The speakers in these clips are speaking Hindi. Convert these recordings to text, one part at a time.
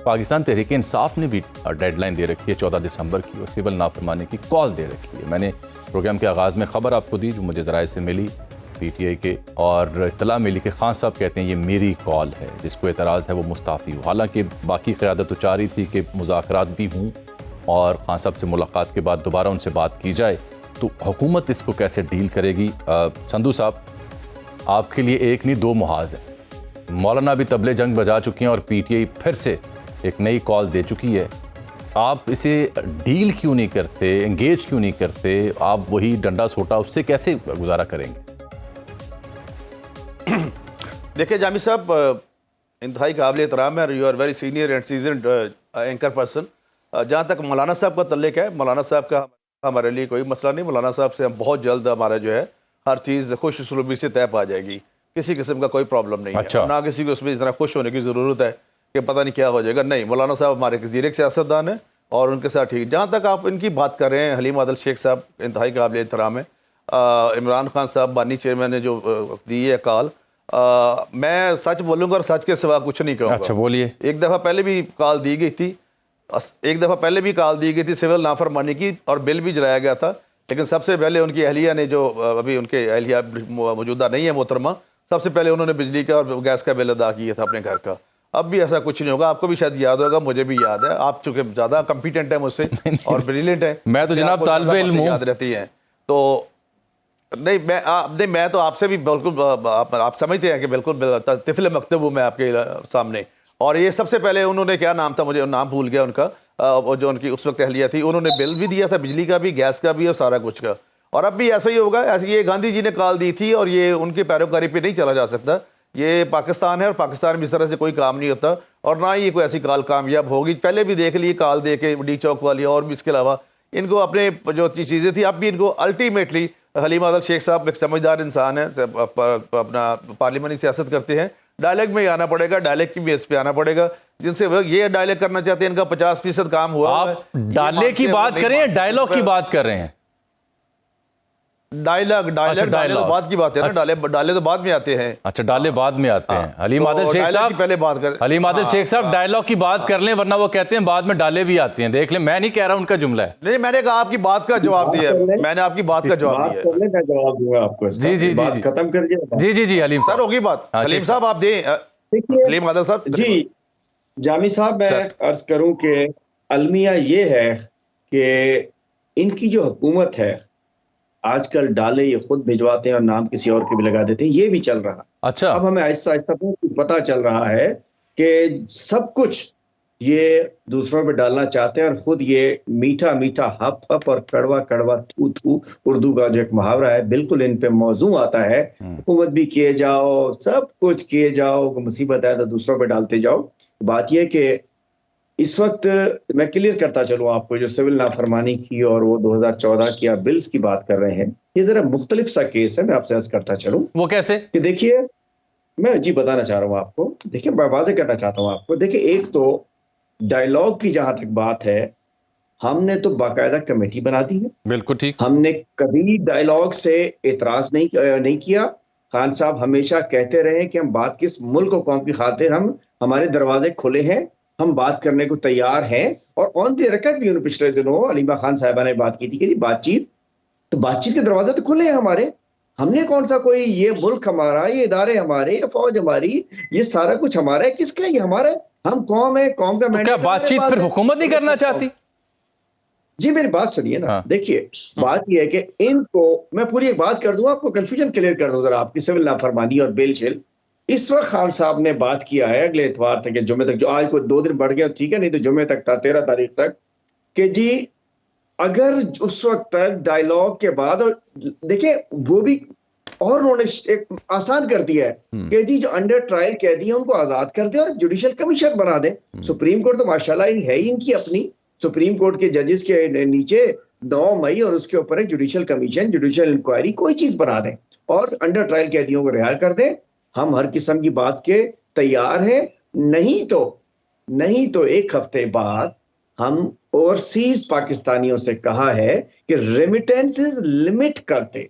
पाकिस्तान तहरीक इंसाफ ने भी डेडलाइन दे रखी है 14 दिसंबर की और सिविल नाफरमानी की कॉल दे रखी है। मैंने प्रोग्राम के आगाज़ में ख़बर आपको दी जो मुझे ज़राए से मिली PTI के, और इत्तला मिली कि खान साहब कहते हैं ये मेरी कॉल है, जिसको एतराज़ है वो मुस्ताफ़ी हो। हालांकि बाकी क़यादत तो चाह रही थी कि मुज़ाकरात भी हों और खान साहब से मुलाकात के बाद दोबारा उनसे बात की जाए, तो हुकूमत इसको कैसे डील करेगी? संधू साहब, आपके लिए एक नहीं दो मुहाज है। मौलाना भी तबले जंग बजा चुकी हैं और PTI फिर से एक नई कॉल दे चुकी है। आप इसे डील क्यों नहीं करते, एंगेज क्यों नहीं करते? आप वही डंडा सोटा उससे कैसे गुजारा करेंगे? देखिए जामी साहब, इंतहाई काबिल एहतराम है, you are very senior and seasoned anchor person. जहाँ तक मौलाना साहब का तल्लुक है, मौलाना साहब का हमारे लिए कोई मसला नहीं। मौलाना साहब से हम बहुत जल्द हमारा जो है हर चीज़ खुश सलूबी से तय पा जाएगी, किसी किस्म का कोई प्रॉब्लम नहीं है। ना किसी को उसमें इतना खुश होने की ज़रूरत है कि पता नहीं क्या हो जाएगा। नहीं, मौलाना साहब हमारे वज़ीर सियासतदान हैं और उनके साथ ठीक। जहाँ तक आप इनकी बात कर रहे हैं, हलीम आदिल शेख साहब इंतहाई काबिल एहतराम है। इमरान खान साहब बानी चेयरमैन ने जो दी है कॉल, मैं सच बोलूँगा और सच के सिवा कुछ नहीं कहूँगा। अच्छा, बोलिए। एक दफ़ा पहले भी कॉल दी गई थी सिविल नाफरमानी की और बिल भी जलाया गया था, लेकिन सबसे पहले उनकी अहलिया ने, जो अभी उनके अहलिया मौजूदा नहीं है मोहतरमा, सबसे पहले उन्होंने बिजली का और गैस का बिल अदा किया था अपने घर का। अब भी ऐसा कुछ नहीं होगा। आपको भी शायद याद होगा, मुझे भी याद है। आप चूंकि ज़्यादा कॉम्पिटेंट है मुझसे और ब्रिलियंट है, मैं तो जनाब तालिबे इल्म हूं, याद रहती हैं। तो नहीं, मैं तो आपसे भी बिल्कुल, आप समझते हैं कि बिल्कुल तिफल मकतब हूँ मैं आपके सामने। और ये सबसे पहले उन्होंने, क्या नाम था, मुझे नाम भूल गया उनका, वो जो उनकी उस वक्त अहलिया थी, उन्होंने बिल भी दिया था, बिजली का भी, गैस का भी और सारा कुछ का। और अब भी ऐसा ही होगा। ऐसे ये गांधी जी ने कॉल दी थी और ये उनकी पैरोकारी पे नहीं चला जा सकता। ये पाकिस्तान है और पाकिस्तान में इस तरह से कोई काम नहीं होता और ना ही ये कोई ऐसी कॉल कामयाब होगी। पहले भी देख ली कॉल दे के, डी चौक वाली, और भी इसके अलावा इनको अपने जो चीज़ें थी, अब भी इनको अल्टीमेटली हलीम आदिल शेख साहब एक समझदार इंसान है, अपना पार्लियामानी सियासत करते हैं, डायलॉग में ही आना पड़ेगा, डायलॉग की बेस पे आना पड़ेगा। जिनसे वो ये डायलॉग करना चाहते हैं, इनका 50% काम हुआ। आप डायलॉग की बात करें या डायलॉग की बात कर रहे हैं? डायलॉग तो बाद की बात है ना। डाले तो बाद में आते हैं। अच्छा, डाले बाद में आते हैं। हलीम आदिल शेख साहब पहले बात कर, हलीम आदिल शेख साहब डायलॉग की बात कर लें, वरना वो कहते हैं बाद में डाले भी आते हैं। देख लें, मैं नहीं कह रहा, उनका जुमला है। नहीं, मैंने कहा आपकी बात का जवाब दिया, मैंने आपकी बात का जवाब दिया। मैं जवाब दूंगा आपको। जी, बात खत्म करिए। जी, हलीम सर होगी बात। हलीम साहब आप दें, हलीम आदिल साहब। जी जामी साहब, मैं अर्ज करूं कि अलमिया ये है कि इनकी जो हुकूमत है, आजकल डाले ये खुद भिजवाते हैं और नाम किसी और के भी लगा देते हैं, ये भी चल रहा। अच्छा, अब हमें आहिस्ता आहिस्ता पता चल रहा है कि सब कुछ ये दूसरों पे डालना चाहते हैं और खुद ये मीठा मीठा हप हप और कड़वा कड़वा थू थू, उर्दू का जो एक मुहावरा है, बिल्कुल इन पे मौजू आता है। हुकूमत भी किए जाओ, सब कुछ किए जाओ, मुसीबत है तो दूसरों पे डालते जाओ। बात यह कि इस वक्त मैं क्लियर करता चलूं आपको, जो सिविल नाफरमानी की और वो 2014 की आप बिल्स की बात कर रहे हैं, ये जरा मुख्तलिफ सा केस है। मैं आपसे अर्ज करता चलूं। वो कैसे? कि देखिए, मैं जी बताना चाह रहा हूं आपको। देखिए, मैं वाज़ेह करना चाहता हूं आपको। देखिए, एक तो डायलॉग की जहां तक बात है, हमने तो बाकायदा कमेटी बना दी है। बिल्कुल ठीक। हमने कभी डायलॉग से एतराज नहीं किया। खान साहब हमेशा कहते रहे कि हम बात किस मुल्क और कौम की खातिर, हमारे दरवाजे खुले हैं, हम बात करने को तैयार हैं। और ऑन द रिकॉर्ड भी उन्होंने पिछले दिनों अलीमा खान साहिबा ने बात की थी कि बातचीत के दरवाजे तो खुले हैं हमारे। हमने कौन सा कोई, ये मुल्क हमारा, ये इदारे हमारे, ये फौज हमारी, ये सारा कुछ हमारा है। किसका है ये? हमारा है। हम कौम है, कौम का क्या बातचीत फिर हुकूमत नहीं करना चाहती? जी मेरी बात सुनिए ना। हाँ। देखिए, बात यह है कि इनको, मैं पूरी एक बात कर दूं, आपको कंफ्यूजन क्लियर कर दूं जरा, आपकी सिविल नाफरमानी और बेल शेल। इस वक्त खान साहब ने बात किया है, अगले इतवार तक, जुम्मे तक, जो आज को 2 दिन बढ़ गया ठीक है, नहीं तो जुम्मे तक था, 13 तारीख तक, कि जी अगर उस वक्त तक डायलॉग के बाद, और देखिए वो भी, और उन्होंने एक आसान कर दिया है कि जी जो अंडर ट्रायल कैदी है उनको आजाद कर दे और जुडिशल कमीशन बना दे। सुप्रीम कोर्ट तो माशाल्लाह है ही इनकी अपनी। सुप्रीम कोर्ट के जजेस के नीचे 9 मई और उसके ऊपर एक जुडिशल कमीशन, जुडिशल इंक्वायरी, कोई चीज बना दें और अंडर ट्रायल कैदियों को रिहा कर दें। हम हर किस्म की बात के तैयार हैं। नहीं तो एक हफ्ते बाद हम ओवरसीज पाकिस्तानियों से कहा है कि रेमिटेंसेस लिमिट करते।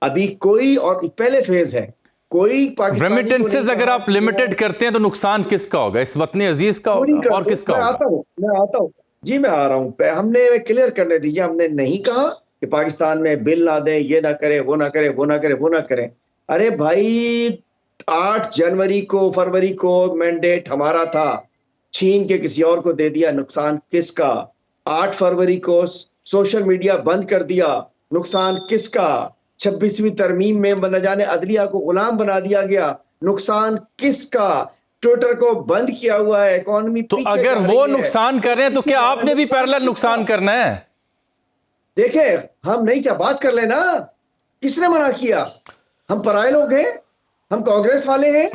अभी कोई, और पहले फेज है, कोई पाकिस्तानी को रेमिटेंसेस नहीं अगर कहा आप लिमिटेड करते हैं तो नुकसान किसका होगा? इस वतन अजीज का क्यों नहीं होगा और करते? किसका मैं होगा? आता हूँ जी, मैं आ रहा हूँ। हमने क्लियर करने दीजिए, हमने नहीं कहा कि पाकिस्तान में बिल ना दे, ये ना करे, वो ना करे, वो ना करे, वो ना करे। अरे भाई 8 जनवरी को, फरवरी को मैंडेट हमारा था, छीन के किसी और को दे दिया, नुकसान किसका? 8 फरवरी को सोशल मीडिया बंद कर दिया, नुकसान किसका? 26वीं तरमीम में न जाने अदलिया को गुलाम बना दिया गया, नुकसान किसका? ट्विटर को बंद किया हुआ है, इकोनॉमी तो पीछे अगर जा वो रही है। नुकसान कर रहे हैं तो क्या आपने भी पैरेलल नुकसान करना है? देखे, हम नहीं चाह बात कर लेना, किसने मना किया? हम पराए लोग हैं, हम कांग्रेस वाले हैं।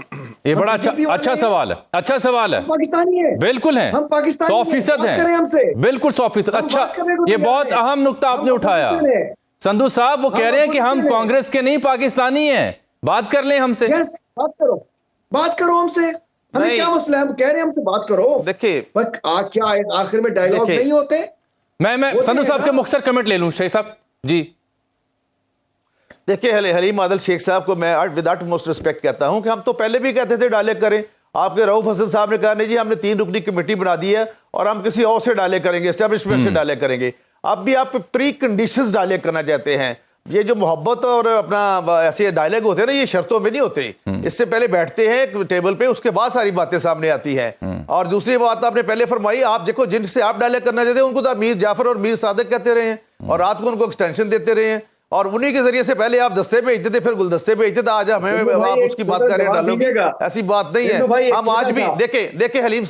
ये हम बड़ा बीजेपी वाले अच्छा हैं, सवाल है, अच्छा सवाल है। हम पाकिस्तानी हैं, बिल्कुल है, हम पाकिस्तानी 100% बात करें है, हमसे। बिल्कुल 100%। हम अच्छा, बात करने को ये तैयार बहुत हैं। अहम नुक्ता आपने हम उठाया अपोजिशन हैं। संधू साहब। वो हम कह रहे हैं कि हम अपोजिशन हैं। कांग्रेस के नहीं पाकिस्तानी हैं, बात कर लें हमसे। यस, बात करो हमसे। हमें नहीं। क्या मसला है? हम कह रहे हैं हमसे बात करो। देखिए, पर क्या आखिर में डायलॉग देखिए। नहीं होते? मैं होते संधू हैं साहब ना। के मुख्तसर कमेंट ले लूं, शाही साहब जी। देखिए, हलीम आदिल शेख साहब को मैं विदाउट मोस्ट रिस्पेक्ट कहता हूं कि हम तो पहले भी कहते थे डाले करें। आपके रऊफ हसन साहब ने कहा नहीं जी, हमने 3 रुकनी कमेटी बना दी है और हम किसी और से डाले करेंगे, एस्टेब्लिशमेंट से डाले करेंगे। अब भी आप प्री कंडीशंस डाले करना चाहते हैं। ये जो मोहब्बत और अपना ऐसे डायलॉग होते हैं ना, ये शर्तों में नहीं होते। इससे पहले बैठते हैं टेबल पे, उसके बाद सारी बातें सामने आती हैं। और दूसरी बात आपने पहले फरमाई, आप देखो जिनसे आप डायलॉग करना चाहते हैं उनको तो आप मीर जाफर और मीर सादिक कहते रहे हैं और रात को उनको एक्सटेंशन देते रहे हैं और उन्हीं के जरिए से पहले आप दस्ते भेजते थे, फिर गुलदस्ते भेजते थे। आज हमें आप उसकी बात कर रहे हैं डालोगी, ऐसी बात नहीं है। हम आज भी देखे हलीम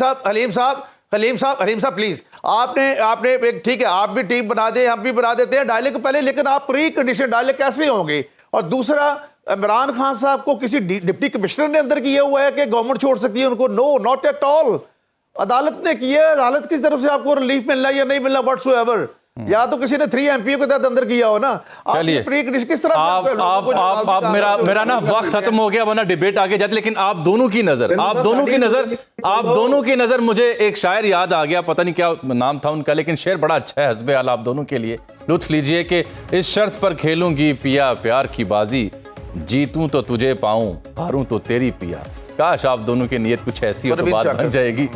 साहब प्लीज, आपने एक ठीक है, आप भी टीम बना दे, हम भी बना देते हैं डायले को पहले, लेकिन आप प्री कंडीशन डायले कैसे होंगे? और दूसरा, इमरान खान साहब को किसी डिप्टी कमिश्नर ने अंदर किया हुआ है कि गवर्नमेंट छोड़ सकती है उनको? No, not at all. अदालत ने किया है। अदालत किस तरफ से आपको रिलीफ मिल रहा है या नहीं मिल रहा व्हाटसोएवर? या तो किसी ने 3 एमपीओ के तहत अंदर किया हो ना। चलिए, किस तरह आप मेरा ना वक्त खत्म हो गया, वरना डिबेट आगे जाती। लेकिन आप दोनों की नजर मुझे एक शायर याद आ गया, पता नहीं क्या नाम था उनका, लेकिन शेर बड़ा अच्छा है, हस्बे हाल आप दोनों के लिए। लुत्फ लीजिए कि इस शर्त पर खेलूंगी पिया प्यार की बाजी, जीतूं तो तुझे पाऊं, हारूं तो तेरी पिया। काश आप दोनों की नीयत कुछ ऐसी हो तो बात बन जाएगी।